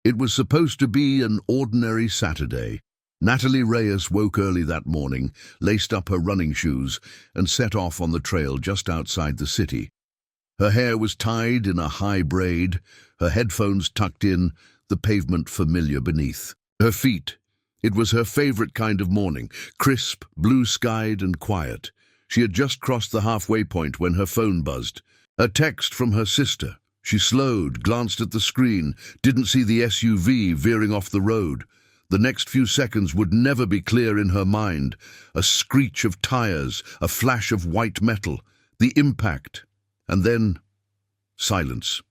It was supposed to be an ordinary Saturday. Natalie Reyes woke early that morning, laced up her running shoes, and set off on the trail just outside the city. Her hair was tied in a high braid, her headphones tucked in, the pavement familiar beneath. Her feet. It was her favorite kind of morning, crisp, blue-skied and quiet. She had just crossed the halfway point when her phone buzzed. A text from her sister. She slowed, glanced at the screen, didn't see the SUV veering off the road. The next few seconds would never be clear in her mind. A screech of tires, a flash of white metal, the impact, and then silence.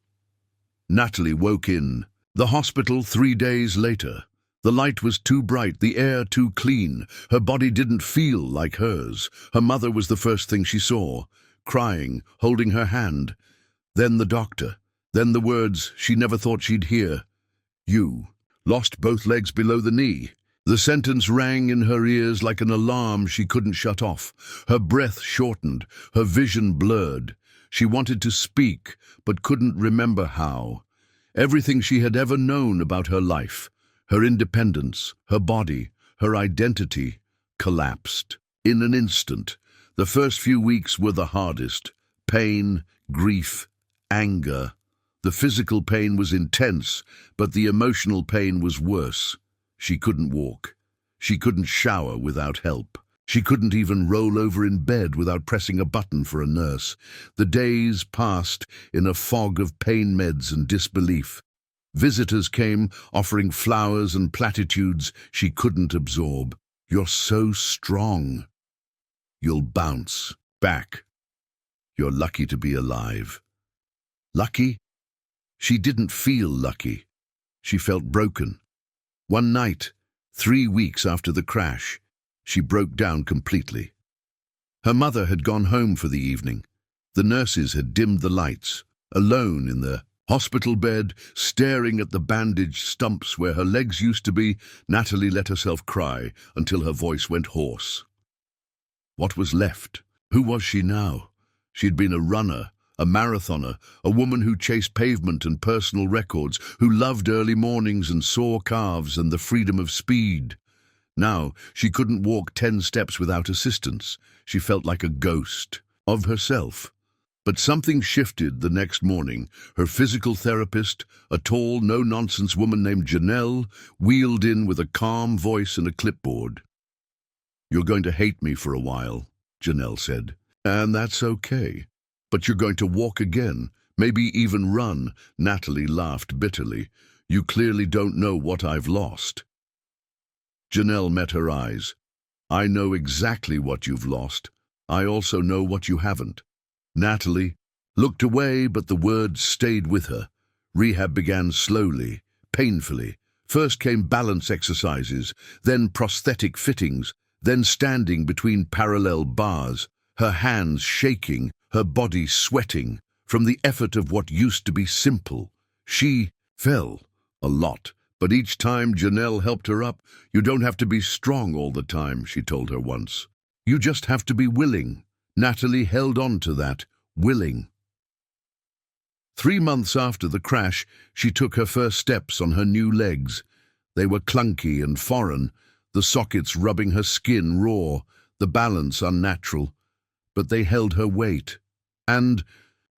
Natalie woke in. The hospital 3 days later. The light was too bright, the air too clean. Her body didn't feel like hers. Her mother was the first thing she saw, crying, holding her hand. Then the doctor. Then the words she never thought she'd hear. You lost both legs below the knee. The sentence rang in her ears like an alarm she couldn't shut off. Her breath shortened, her vision blurred. She wanted to speak, but couldn't remember how. Everything she had ever known about her life, her independence, her body, her identity, collapsed. In an instant. The first few weeks were the hardest. Pain, grief, anger. The physical pain was intense, but the emotional pain was worse. She couldn't walk. She couldn't shower without help. She couldn't even roll over in bed without pressing a button for a nurse. The days passed in a fog of pain meds and disbelief. Visitors came, offering flowers and platitudes she couldn't absorb. You're so strong. You'll bounce back. You're lucky to be alive. Lucky? She didn't feel lucky. She felt broken. One night, 3 weeks after the crash, she broke down completely. Her mother had gone home for the evening. The nurses had dimmed the lights. Alone in the hospital bed, staring at the bandaged stumps where her legs used to be, Natalie let herself cry until her voice went hoarse. What was left? Who was she now? She'd been a runner, a marathoner, a woman who chased pavement and personal records, who loved early mornings and sore calves and the freedom of speed. Now, she couldn't walk 10 steps without assistance. She felt like a ghost of herself. But something shifted the next morning. Her physical therapist, a tall, no-nonsense woman named Janelle, wheeled in with a calm voice and a clipboard. "You're going to hate me for a while," Janelle said. "And that's okay. But you're going to walk again, maybe even run." Natalie laughed bitterly. "You clearly don't know what I've lost." Janelle met her eyes. "I know exactly what you've lost. I also know what you haven't." Natalie looked away, but the words stayed with her. Rehab began slowly, painfully. First came balance exercises, then prosthetic fittings, then standing between parallel bars, her hands shaking, her body sweating, from the effort of what used to be simple. She fell a lot, but each time Janelle helped her up. "You don't have to be strong all the time," she told her once. "You just have to be willing." Natalie held on to that, willing. 3 months after the crash, she took her first steps on her new legs. They were clunky and foreign, the sockets rubbing her skin raw, the balance unnatural. But they held her weight. And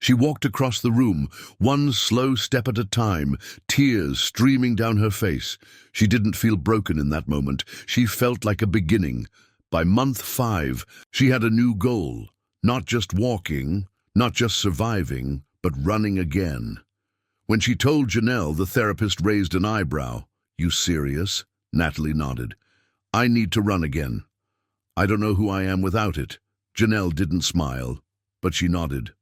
she walked across the room, one slow step at a time, tears streaming down her face. She didn't feel broken in that moment. She felt like a beginning. By month 5, she had a new goal. Not just walking, not just surviving, but running again. When she told Janelle, the therapist raised an eyebrow. "You serious?" Natalie nodded. "I need to run again. I don't know who I am without it." Janelle didn't smile, but she nodded.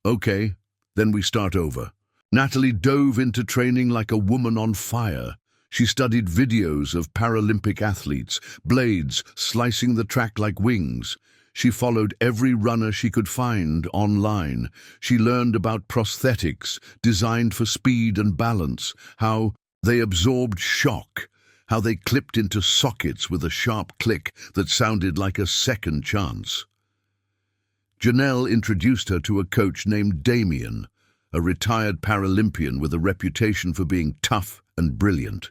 "Okay, then we start over." Natalie dove into training like a woman on fire. She studied videos of Paralympic athletes, blades slicing the track like wings. She followed every runner she could find online. She learned about prosthetics designed for speed and balance, how they absorbed shock, how they clipped into sockets with a sharp click that sounded like a second chance. Janelle introduced her to a coach named Damien, a retired Paralympian with a reputation for being tough and brilliant.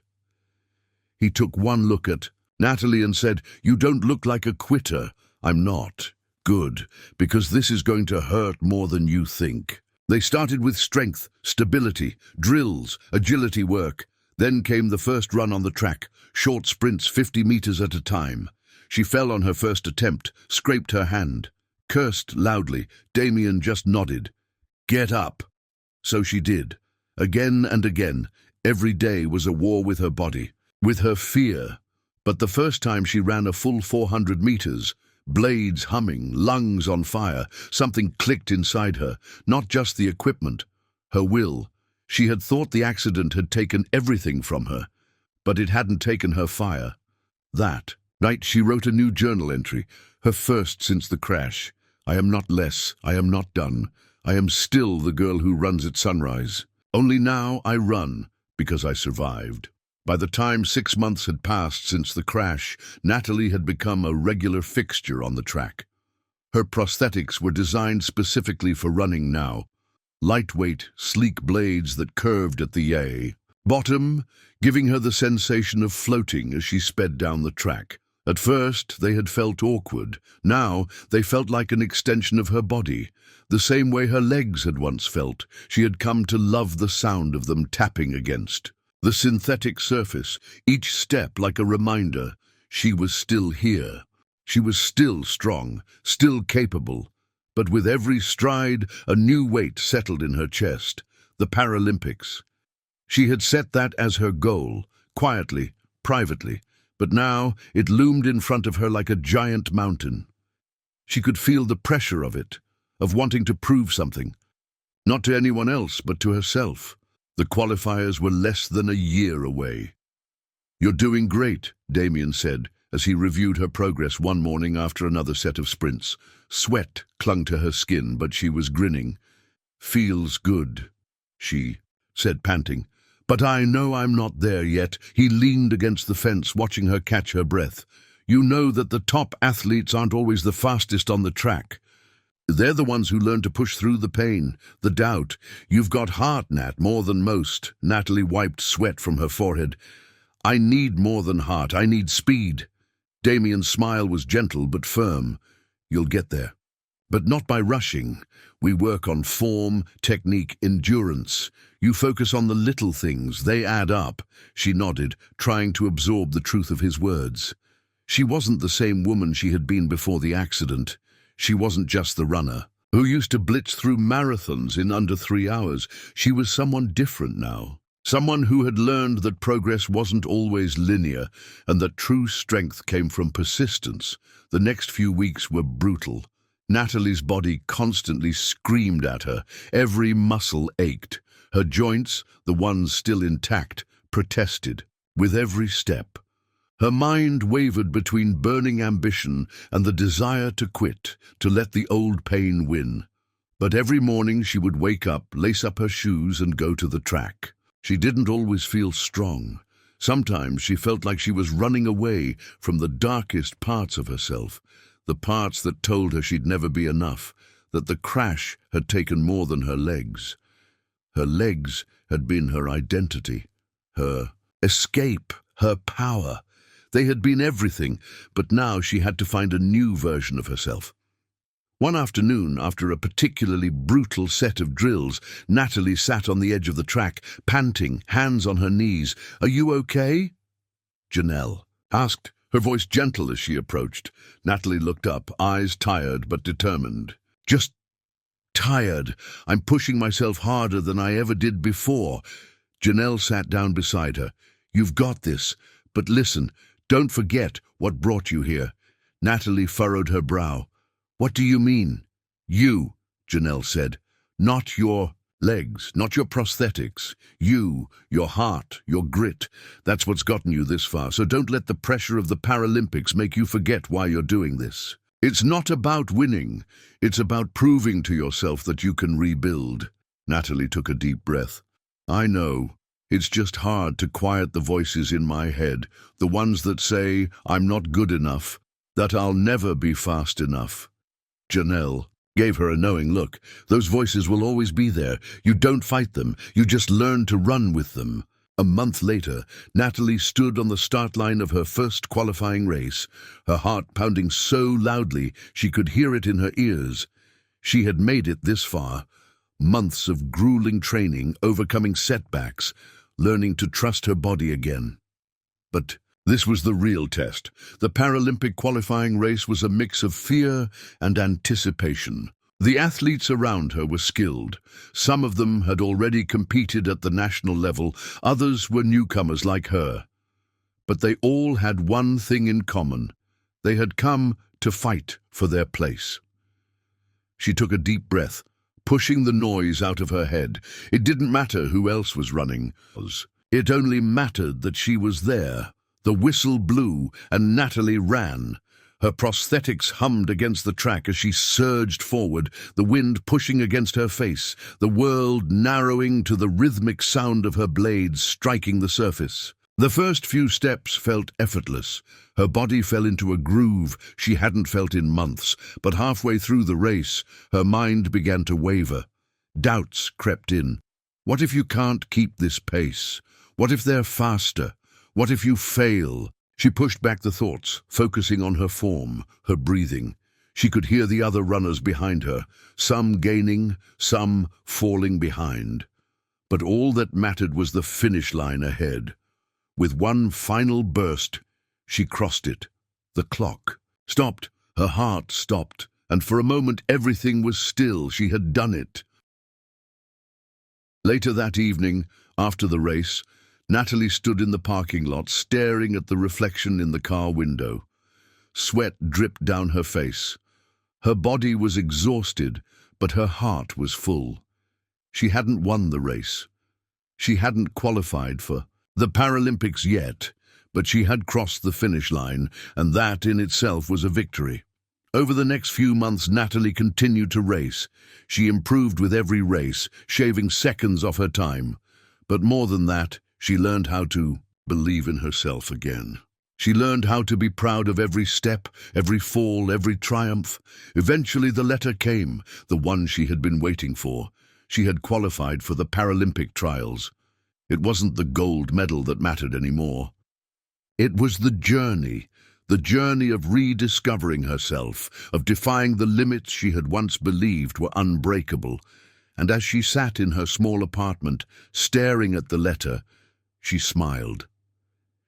He took one look at Natalie and said, "You don't look like a quitter." "I'm not." "Good, because this is going to hurt more than you think." They started with strength, stability, drills, agility work. Then came the first run on the track, short sprints 50 meters at a time. She fell on her first attempt, scraped her hand, cursed loudly. Damien just nodded. "Get up." So she did. Again and again. Every day was a war with her body, with her fear. But the first time she ran a full 400 meters, blades humming, lungs on fire, something clicked inside her, not just the equipment, her will. She had thought the accident had taken everything from her, but it hadn't taken her fire. That night she wrote a new journal entry, her first since the crash. "I am not less, I am not done. I am still the girl who runs at sunrise. Only now I run, because I survived." By the time 6 months had passed since the crash, Natalie had become a regular fixture on the track. Her prosthetics were designed specifically for running now. Lightweight, sleek blades that curved at the bottom, giving her the sensation of floating as she sped down the track. At first, they had felt awkward. Now, they felt like an extension of her body. The same way her legs had once felt. She had come to love the sound of them tapping against the synthetic surface, each step like a reminder. She was still here. She was still strong, still capable. But with every stride, a new weight settled in her chest. The Paralympics. She had set that as her goal, quietly, privately. But now it loomed in front of her like a giant mountain. She could feel the pressure of it, of wanting to prove something. Not to anyone else, but to herself. The qualifiers were less than a year away. "You're doing great," Damien said, as he reviewed her progress one morning after another set of sprints. Sweat clung to her skin, but she was grinning. "Feels good," she said, panting. "But I know I'm not there yet." He leaned against the fence, watching her catch her breath. "You know that the top athletes aren't always the fastest on the track. They're the ones who learn to push through the pain, the doubt. You've got heart, Nat, more than most." Natalie wiped sweat from her forehead. "I need more than heart. I need speed." Damien's smile was gentle but firm. "You'll get there. But not by rushing. We work on form, technique, endurance. You focus on the little things. They add up." She nodded, trying to absorb the truth of his words. She wasn't the same woman she had been before the accident. She wasn't just the runner who used to blitz through marathons in under 3 hours. She was someone different now. Someone who had learned that progress wasn't always linear and that true strength came from persistence. The next few weeks were brutal. Natalie's body constantly screamed at her. Every muscle ached. Her joints, the ones still intact, protested. With every step, her mind wavered between burning ambition and the desire to quit, to let the old pain win. But every morning she would wake up, lace up her shoes, and go to the track. She didn't always feel strong. Sometimes she felt like she was running away from the darkest parts of herself, the parts that told her she'd never be enough, that the crash had taken more than her legs. Her legs had been her identity, her escape, her power. They had been everything, but now she had to find a new version of herself. One afternoon, after a particularly brutal set of drills, Natalie sat on the edge of the track, panting, hands on her knees. "Are you okay?" Janelle asked, her voice gentle as she approached. Natalie looked up, eyes tired but determined. "Just tired. I'm pushing myself harder than I ever did before." Janelle sat down beside her. "You've got this. But listen, don't forget what brought you here." Natalie furrowed her brow. "What do you mean?" "You," Janelle said. "Not your legs, not your prosthetics. You, your heart, your grit. That's what's gotten you this far. So don't let the pressure of the Paralympics make you forget why you're doing this. It's not about winning. It's about proving to yourself that you can rebuild." Natalie took a deep breath. "I know. It's just hard to quiet the voices in my head, the ones that say I'm not good enough, that I'll never be fast enough." Janelle gave her a knowing look. "Those voices will always be there. You don't fight them. You just learn to run with them." A month later, Natalie stood on the start line of her first qualifying race, her heart pounding so loudly she could hear it in her ears. She had made it this far, months of grueling training, overcoming setbacks, learning to trust her body again. But this was the real test. The Paralympic qualifying race was a mix of fear and anticipation. The athletes around her were skilled. Some of them had already competed at the national level, others were newcomers like her. But they all had one thing in common. They had come to fight for their place. She took a deep breath, pushing the noise out of her head. It didn't matter who else was running. It only mattered that she was there. The whistle blew, and Natalie ran. Her prosthetics hummed against the track as she surged forward, the wind pushing against her face, the world narrowing to the rhythmic sound of her blades striking the surface. The first few steps felt effortless. Her body fell into a groove she hadn't felt in months, but halfway through the race, her mind began to waver. Doubts crept in. What if you can't keep this pace? What if they're faster? What if you fail? She pushed back the thoughts, focusing on her form, her breathing. She could hear the other runners behind her, some gaining, some falling behind. But all that mattered was the finish line ahead. With one final burst, she crossed it. The clock stopped, her heart stopped, and for a moment everything was still. She had done it. Later that evening, after the race, Natalie stood in the parking lot, staring at the reflection in the car window. Sweat dripped down her face. Her body was exhausted, but her heart was full. She hadn't won the race. She hadn't qualified for the Paralympics yet, but she had crossed the finish line, and that in itself was a victory. Over the next few months, Natalie continued to race. She improved with every race, shaving seconds off her time. But more than that, she learned how to believe in herself again. She learned how to be proud of every step, every fall, every triumph. Eventually the letter came, the one she had been waiting for. She had qualified for the Paralympic trials. It wasn't the gold medal that mattered anymore. It was the journey of rediscovering herself, of defying the limits she had once believed were unbreakable. And as she sat in her small apartment, staring at the letter, she smiled.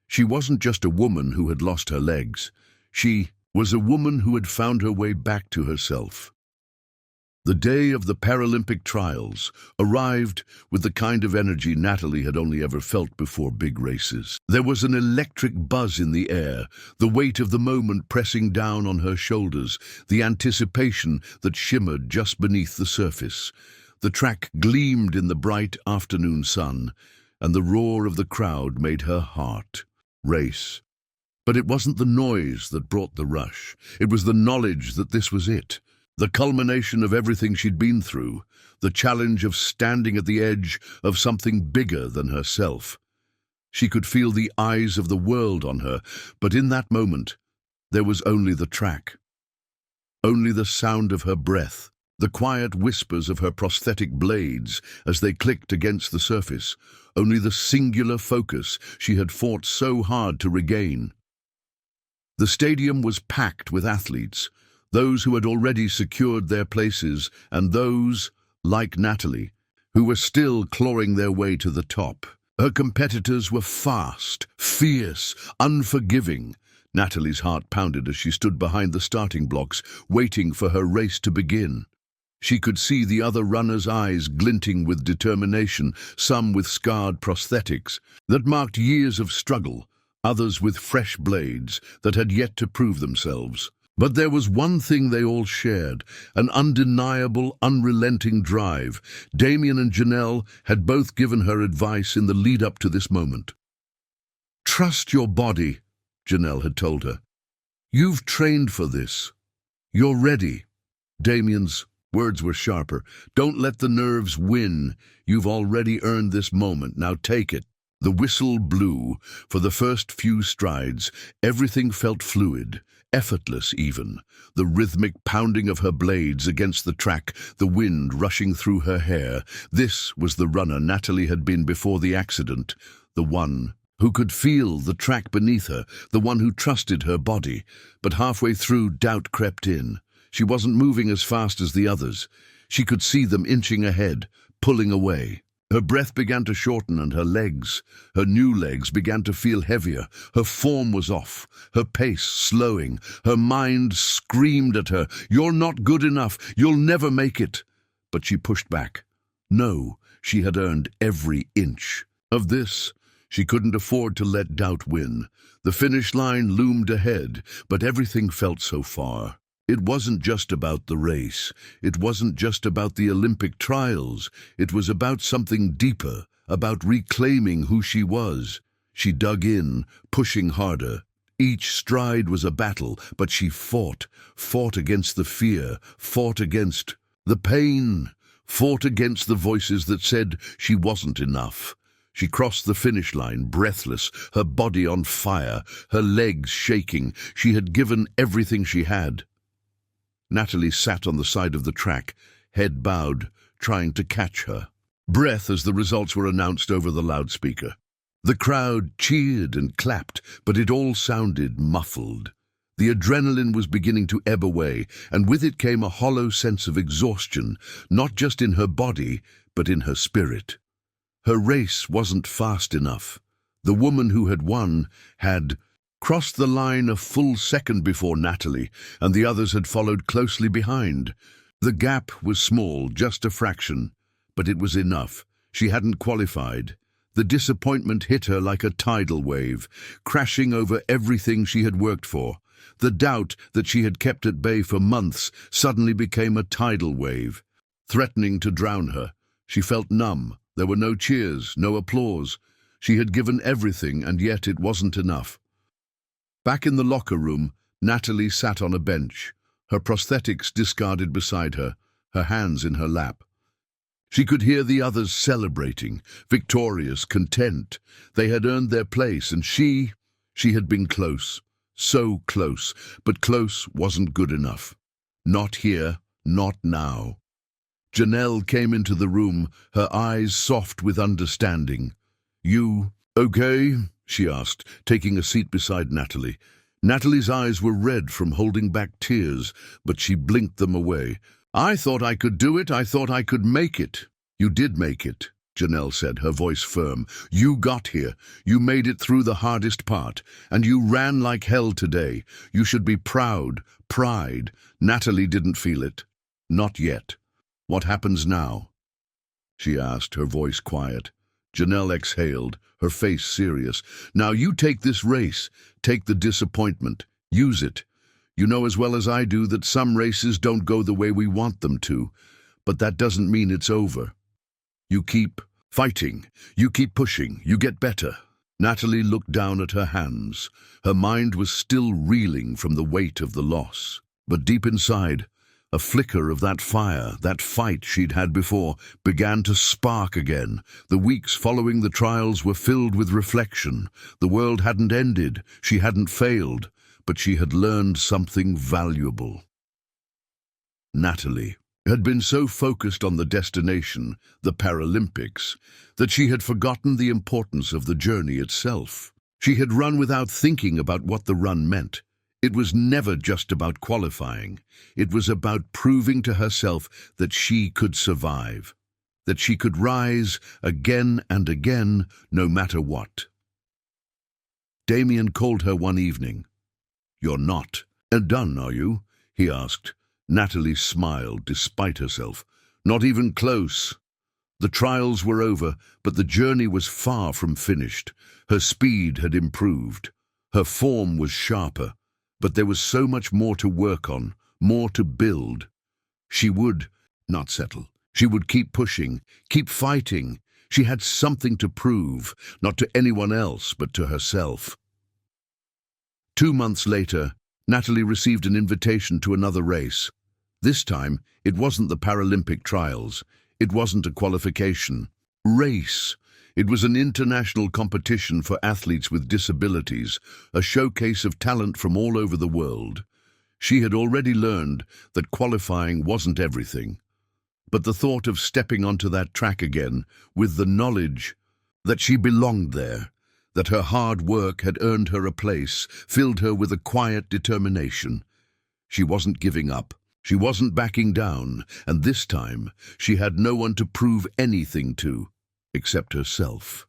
She wasn't just a woman who had lost her legs. She was a woman who had found her way back to herself. The day of the Paralympic trials arrived with the kind of energy Natalie had only ever felt before big races. There was an electric buzz in the air, the weight of the moment pressing down on her shoulders, the anticipation that shimmered just beneath the surface. The track gleamed in the bright afternoon sun, and the roar of the crowd made her heart race. But it wasn't the noise that brought the rush. It was the knowledge that this was it. The culmination of everything she'd been through, the challenge of standing at the edge of something bigger than herself. She could feel the eyes of the world on her, but in that moment, there was only the track. Only the sound of her breath, the quiet whispers of her prosthetic blades as they clicked against the surface, only the singular focus she had fought so hard to regain. The stadium was packed with athletes, those who had already secured their places and those, like Natalie, who were still clawing their way to the top. Her competitors were fast, fierce, unforgiving. Natalie's heart pounded as she stood behind the starting blocks, waiting for her race to begin. She could see the other runners' eyes glinting with determination, some with scarred prosthetics that marked years of struggle, others with fresh blades that had yet to prove themselves. But there was one thing they all shared, an undeniable, unrelenting drive. Damien and Janelle had both given her advice in the lead-up to this moment. "Trust your body," Janelle had told her. "You've trained for this. You're ready." Damien's words were sharper. "Don't let the nerves win. You've already earned this moment. Now take it." The whistle blew. For the first few strides, everything felt fluid, effortless even. The rhythmic pounding of her blades against the track, the wind rushing through her hair. This was the runner Natalie had been before the accident, the one who could feel the track beneath her, the one who trusted her body. But halfway through, doubt crept in. She wasn't moving as fast as the others. She could see them inching ahead, pulling away. Her breath began to shorten and her legs, her new legs, began to feel heavier. Her form was off, her pace slowing. Her mind screamed at her, "You're not good enough, you'll never make it." But she pushed back. No, she had earned every inch of this. She couldn't afford to let doubt win. The finish line loomed ahead, but everything felt so far. It wasn't just about the race. It wasn't just about the Olympic trials. It was about something deeper, about reclaiming who she was. She dug in, pushing harder. Each stride was a battle, but she fought against the fear, fought against the pain, fought against the voices that said she wasn't enough. She crossed the finish line, breathless, her body on fire, her legs shaking. She had given everything she had. Natalie sat on the side of the track, head bowed, trying to catch her breath as the results were announced over the loudspeaker. The crowd cheered and clapped, but it all sounded muffled. The adrenaline was beginning to ebb away, and with it came a hollow sense of exhaustion, not just in her body, but in her spirit. Her race wasn't fast enough. The woman who had won had crossed the line a full second before Natalie, and the others had followed closely behind. The gap was small, just a fraction, but it was enough. She hadn't qualified. The disappointment hit her like a tidal wave, crashing over everything she had worked for. The doubt that she had kept at bay for months suddenly became a tidal wave, threatening to drown her. She felt numb. There were no cheers, no applause. She had given everything, and yet it wasn't enough. Back in the locker room, Natalie sat on a bench, her prosthetics discarded beside her, her hands in her lap. She could hear the others celebrating, victorious, content. They had earned their place, and she had been close, so close, but close wasn't good enough. Not here, not now. Janelle came into the room, her eyes soft with understanding. "You okay?" she asked, taking a seat beside Natalie. Natalie's eyes were red from holding back tears, but she blinked them away. "I thought I could do it. I thought I could make it." "You did make it," Janelle said, her voice firm. "You got here. You made it through the hardest part, and you ran like hell today. You should be proud, pride." Natalie didn't feel it. Not yet. "What happens now?" she asked, her voice quiet. Janelle exhaled, her face serious. "Now you take this race, take the disappointment, use it. You know as well as I do that some races don't go the way we want them to, but that doesn't mean it's over. You keep fighting, you keep pushing, you get better." Natalie looked down at her hands. Her mind was still reeling from the weight of the loss. But deep inside, a flicker of that fire, that fight she'd had before, began to spark again. The weeks following the trials were filled with reflection. The world hadn't ended, she hadn't failed, but she had learned something valuable. Natalie had been so focused on the destination, the Paralympics, that she had forgotten the importance of the journey itself. She had run without thinking about what the run meant. It was never just about qualifying. It was about proving to herself that she could survive, that she could rise again and again, no matter what. Damien called her one evening. "You're not done, are you?" he asked. Natalie smiled despite herself. "Not even close." The trials were over, but the journey was far from finished. Her speed had improved. Her form was sharper. But there was so much more to work on, more to build. She would not settle. She would keep pushing, keep fighting. She had something to prove, not to anyone else, but to herself. 2 months later, Natalie received an invitation to another race. This time, it wasn't the Paralympic trials. It wasn't a qualification race. It was an international competition for athletes with disabilities, a showcase of talent from all over the world. She had already learned that qualifying wasn't everything. But the thought of stepping onto that track again, with the knowledge that she belonged there, that her hard work had earned her a place, filled her with a quiet determination. She wasn't giving up. She wasn't backing down, and this time she had no one to prove anything to, except herself.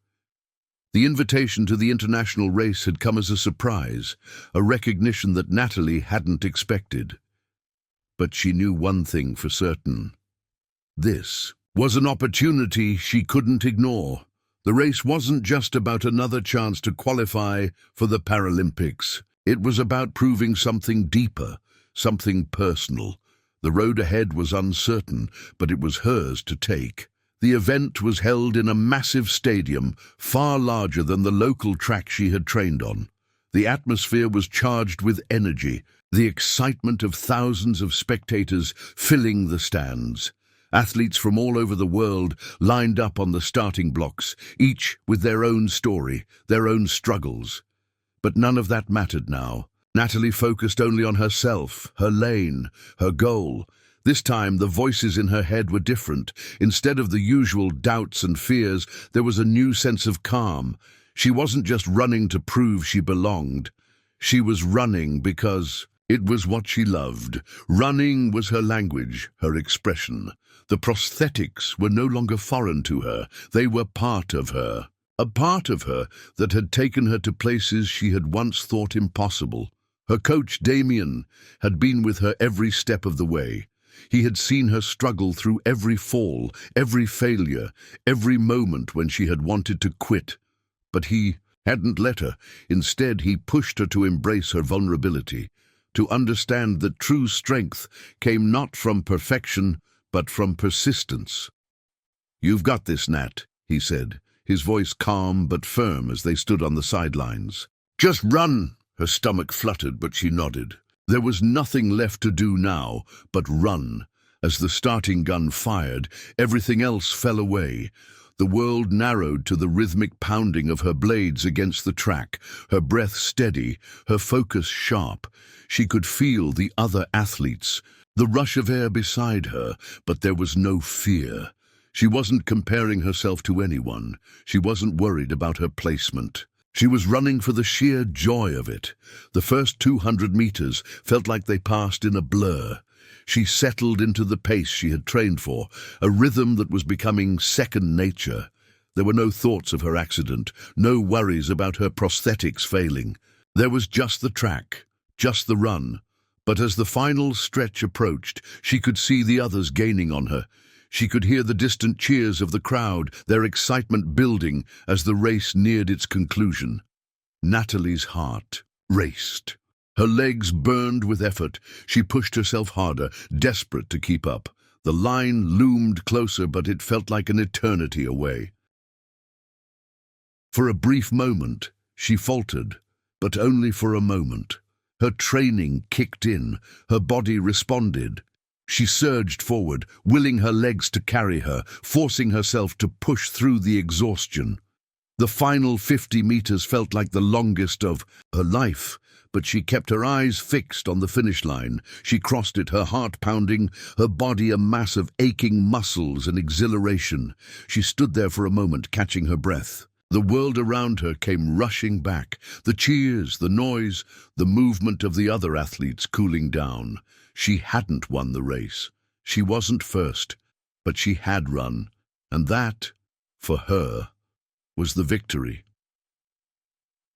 The invitation to the international race had come as a surprise, a recognition that Natalie hadn't expected. But she knew one thing for certain. This was an opportunity she couldn't ignore. The race wasn't just about another chance to qualify for the Paralympics. It was about proving something deeper, something personal. The road ahead was uncertain, but it was hers to take. The event was held in a massive stadium, far larger than the local track she had trained on. The atmosphere was charged with energy, the excitement of thousands of spectators filling the stands. Athletes from all over the world lined up on the starting blocks, each with their own story, their own struggles. But none of that mattered now. Natalie focused only on herself, her lane, her goal. This time, the voices in her head were different. Instead of the usual doubts and fears, there was a new sense of calm. She wasn't just running to prove she belonged. She was running because it was what she loved. Running was her language, her expression. The prosthetics were no longer foreign to her. They were part of her. A part of her that had taken her to places she had once thought impossible. Her coach, Damien, had been with her every step of the way. He had seen her struggle through every fall, every failure, every moment when she had wanted to quit. But he hadn't let her. Instead, he pushed her to embrace her vulnerability, to understand that true strength came not from perfection, but from persistence. "You've got this, Nat," he said, his voice calm but firm as they stood on the sidelines. "Just run!" Her stomach fluttered, but she nodded. There was nothing left to do now but run. As the starting gun fired, everything else fell away. The world narrowed to the rhythmic pounding of her blades against the track, her breath steady, her focus sharp. She could feel the other athletes, the rush of air beside her, but there was no fear. She wasn't comparing herself to anyone. She wasn't worried about her placement. She was running for the sheer joy of it. The first 200 meters felt like they passed in a blur. She settled into the pace she had trained for, a rhythm that was becoming second nature. There were no thoughts of her accident, no worries about her prosthetics failing. There was just the track, just the run. But as the final stretch approached, she could see the others gaining on her. She could hear the distant cheers of the crowd, their excitement building as the race neared its conclusion. Natalie's heart raced. Her legs burned with effort. She pushed herself harder, desperate to keep up. The line loomed closer, but it felt like an eternity away. For a brief moment, she faltered, but only for a moment. Her training kicked in. Her body responded. She surged forward, willing her legs to carry her, forcing herself to push through the exhaustion. The final 50 meters felt like the longest of her life, but she kept her eyes fixed on the finish line. She crossed it, her heart pounding, her body a mass of aching muscles and exhilaration. She stood there for a moment, catching her breath. The world around her came rushing back, the cheers, the noise, the movement of the other athletes cooling down. She hadn't won the race. She wasn't first, but she had run, and that, for her, was the victory.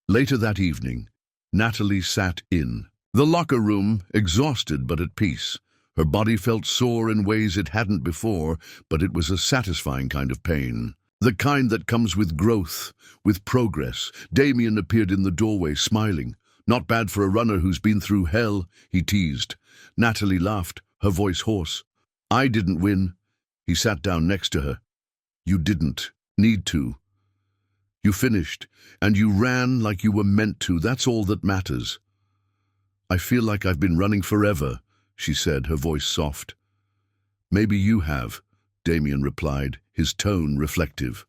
Later that evening, Natalie sat in the locker room, exhausted but at peace. Her body felt sore in ways it hadn't before, but it was a satisfying kind of pain. The kind that comes with growth, with progress. Damien appeared in the doorway, smiling. "Not bad for a runner who's been through hell," he teased. Natalie laughed, her voice hoarse. "I didn't win." He sat down next to her. "You didn't need to. You finished, and you ran like you were meant to. That's all that matters." "I feel like I've been running forever," she said, her voice soft. "Maybe you have," Damien replied, his tone reflective.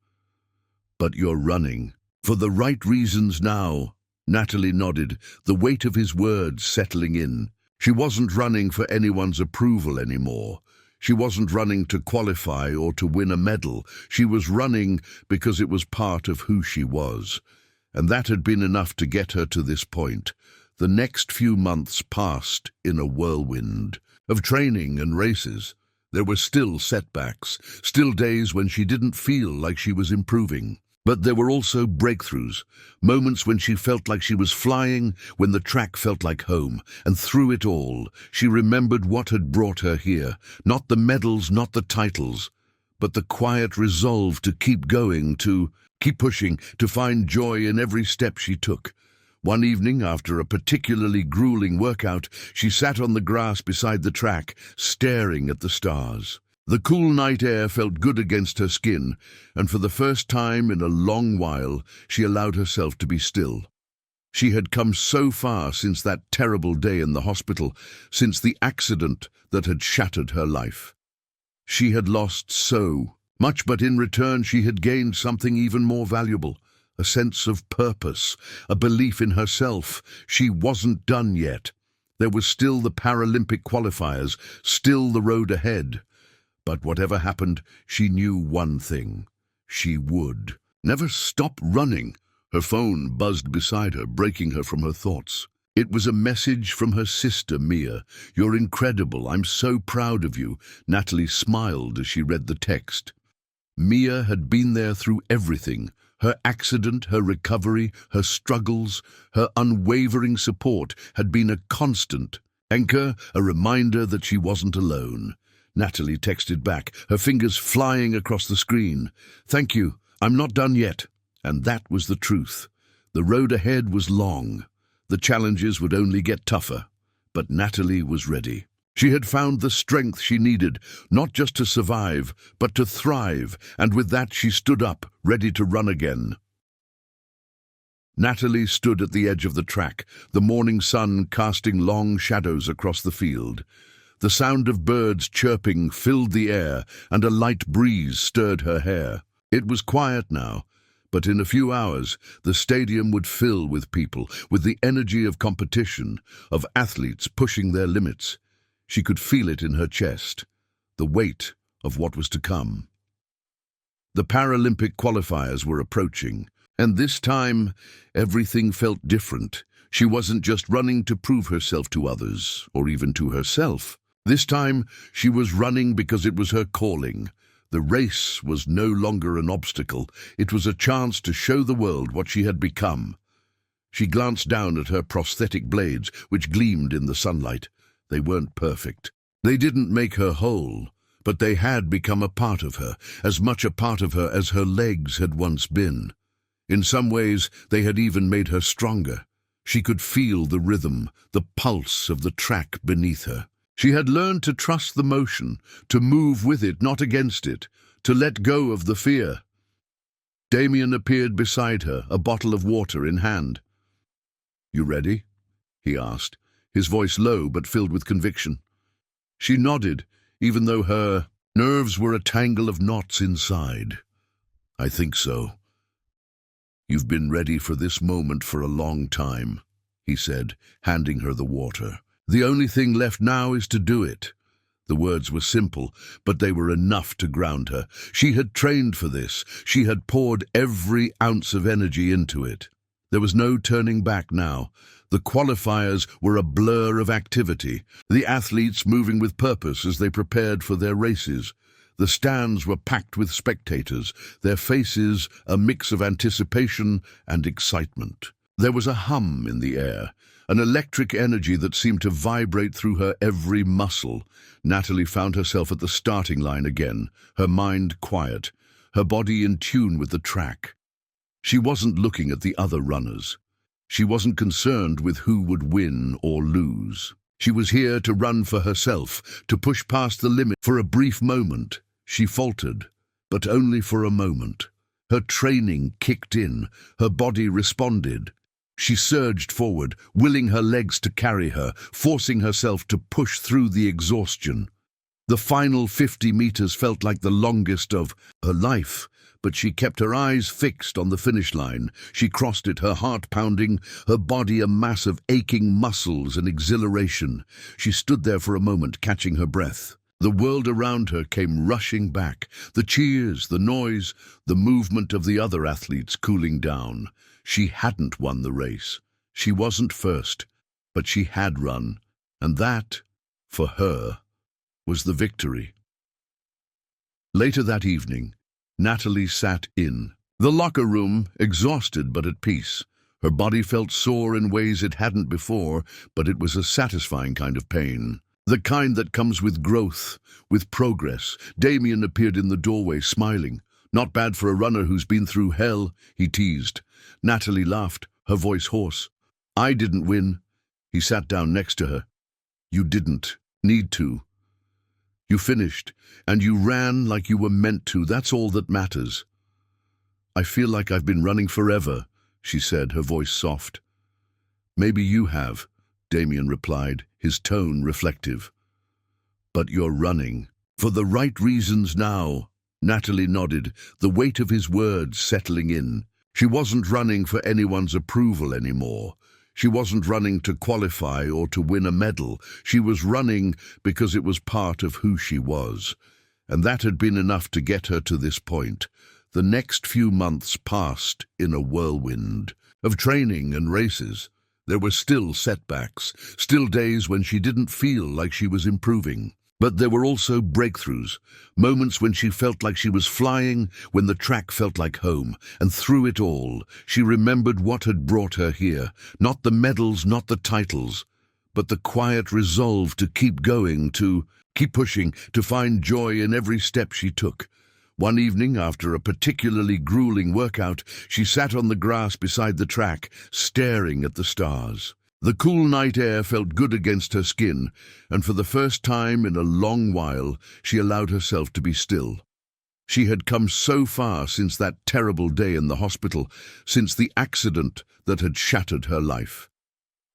"But you're running for the right reasons now." Natalie nodded, the weight of his words settling in. She wasn't running for anyone's approval anymore. She wasn't running to qualify or to win a medal. She was running because it was part of who she was. And that had been enough to get her to this point. The next few months passed in a whirlwind of training and races. There were still setbacks, still days when she didn't feel like she was improving. But there were also breakthroughs, moments when she felt like she was flying, when the track felt like home. And through it all, she remembered what had brought her here. Not the medals, not the titles, but the quiet resolve to keep going, to keep pushing, to find joy in every step she took. One evening, after a particularly grueling workout, she sat on the grass beside the track, staring at the stars. The cool night air felt good against her skin, and for the first time in a long while, she allowed herself to be still. She had come so far since that terrible day in the hospital, since the accident that had shattered her life. She had lost so much, but in return she had gained something even more valuable. A sense of purpose, a belief in herself. She wasn't done yet. There was still the Paralympic qualifiers, still the road ahead. But whatever happened, she knew one thing. She would never stop running. Her phone buzzed beside her, breaking her from her thoughts. It was a message from her sister, Mia. "You're incredible. I'm so proud of you." Natalie smiled as she read the text. Mia had been there through everything. Her accident, her recovery, her struggles, her unwavering support had been a constant anchor, a reminder that she wasn't alone. Natalie texted back, her fingers flying across the screen. "Thank you. I'm not done yet." And that was the truth. The road ahead was long. The challenges would only get tougher. But Natalie was ready. She had found the strength she needed, not just to survive, but to thrive, and with that she stood up, ready to run again. Natalie stood at the edge of the track, the morning sun casting long shadows across the field. The sound of birds chirping filled the air, and a light breeze stirred her hair. It was quiet now, but in a few hours the stadium would fill with people, with the energy of competition, of athletes pushing their limits. She could feel it in her chest, the weight of what was to come. The Paralympic qualifiers were approaching, and this time everything felt different. She wasn't just running to prove herself to others, or even to herself. This time, she was running because it was her calling. The race was no longer an obstacle. It was a chance to show the world what she had become. She glanced down at her prosthetic blades, which gleamed in the sunlight. They weren't perfect. They didn't make her whole, but they had become a part of her, as much a part of her as her legs had once been. In some ways, they had even made her stronger. She could feel the rhythm, the pulse of the track beneath her. She had learned to trust the motion, to move with it, not against it, to let go of the fear. Damien appeared beside her, a bottle of water in hand. "You ready?" he asked, his voice low but filled with conviction. She nodded, even though her nerves were a tangle of knots inside. "I think so." "You've been ready for this moment for a long time," he said, handing her the water. "The only thing left now is to do it." The words were simple, but they were enough to ground her. She had trained for this. She had poured every ounce of energy into it. There was no turning back now. The qualifiers were a blur of activity, the athletes moving with purpose as they prepared for their races. The stands were packed with spectators, their faces a mix of anticipation and excitement. There was a hum in the air, an electric energy that seemed to vibrate through her every muscle. Natalie found herself at the starting line again, her mind quiet, her body in tune with the track. She wasn't looking at the other runners. She wasn't concerned with who would win or lose. She was here to run for herself, to push past the limit. For a brief moment, she faltered, but only for a moment. Her training kicked in, her body responded. She surged forward, willing her legs to carry her, forcing herself to push through the exhaustion. The final 50 meters felt like the longest of her life, but she kept her eyes fixed on the finish line. She crossed it, her heart pounding, her body a mass of aching muscles and exhilaration. She stood there for a moment, catching her breath. The world around her came rushing back. The cheers, the noise, the movement of the other athletes cooling down. She hadn't won the race. She wasn't first, but she had run. And that, for her, was the victory. Later that evening, Natalie sat in the locker room, exhausted but at peace. Her body felt sore in ways it hadn't before, but it was a satisfying kind of pain. The kind that comes with growth, with progress. Damien appeared in the doorway, smiling. "Not bad for a runner who's been through hell," he teased. Natalie laughed, her voice hoarse. "I didn't win." He sat down next to her. "You didn't need to. You finished, and you ran like you were meant to. That's all that matters." "I feel like I've been running forever," she said, her voice soft. "Maybe you have," Damien replied, his tone reflective. "But you're running. For the right reasons now." Natalie nodded, the weight of his words settling in. She wasn't running for anyone's approval anymore. She wasn't running to qualify or to win a medal. She was running because it was part of who she was. And that had been enough to get her to this point. The next few months passed in a whirlwind of training and races. There were still setbacks, still days when she didn't feel like she was improving. But there were also breakthroughs, moments when she felt like she was flying, when the track felt like home. And through it all, she remembered what had brought her here. Not the medals, not the titles, but the quiet resolve to keep going, to keep pushing, to find joy in every step she took. One evening, after a particularly grueling workout, she sat on the grass beside the track, staring at the stars. The cool night air felt good against her skin, and for the first time in a long while, she allowed herself to be still. She had come so far since that terrible day in the hospital, since the accident that had shattered her life.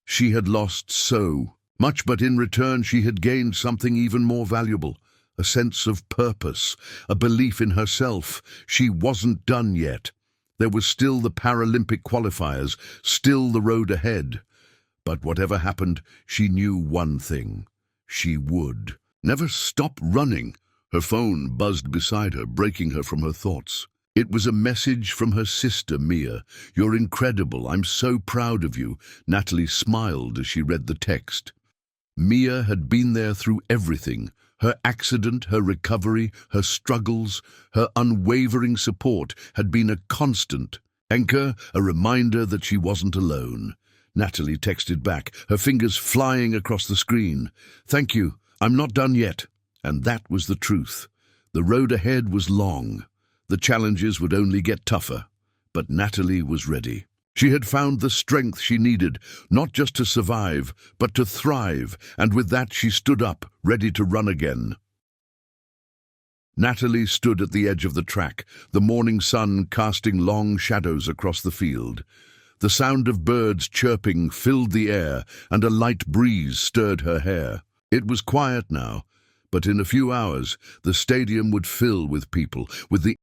She had lost so much, but in return she had gained something even more valuable. A sense of purpose, a belief in herself. She wasn't done yet. There was still the Paralympic qualifiers, still the road ahead. But whatever happened, she knew one thing. She would never stop running. Her phone buzzed beside her, breaking her from her thoughts. It was a message from her sister, Mia. "You're incredible. I'm so proud of you." Natalie smiled as she read the text. Mia had been there through everything. Her accident, her recovery, her struggles, her unwavering support had been a constant anchor, a reminder that she wasn't alone. Natalie texted back, her fingers flying across the screen. "Thank you. I'm not done yet." And that was the truth. The road ahead was long. The challenges would only get tougher. But Natalie was ready. She had found the strength she needed, not just to survive, but to thrive, and with that she stood up, ready to run again. Natalie stood at the edge of the track, the morning sun casting long shadows across the field. The sound of birds chirping filled the air, and a light breeze stirred her hair. It was quiet now, but in a few hours the stadium would fill with people, with the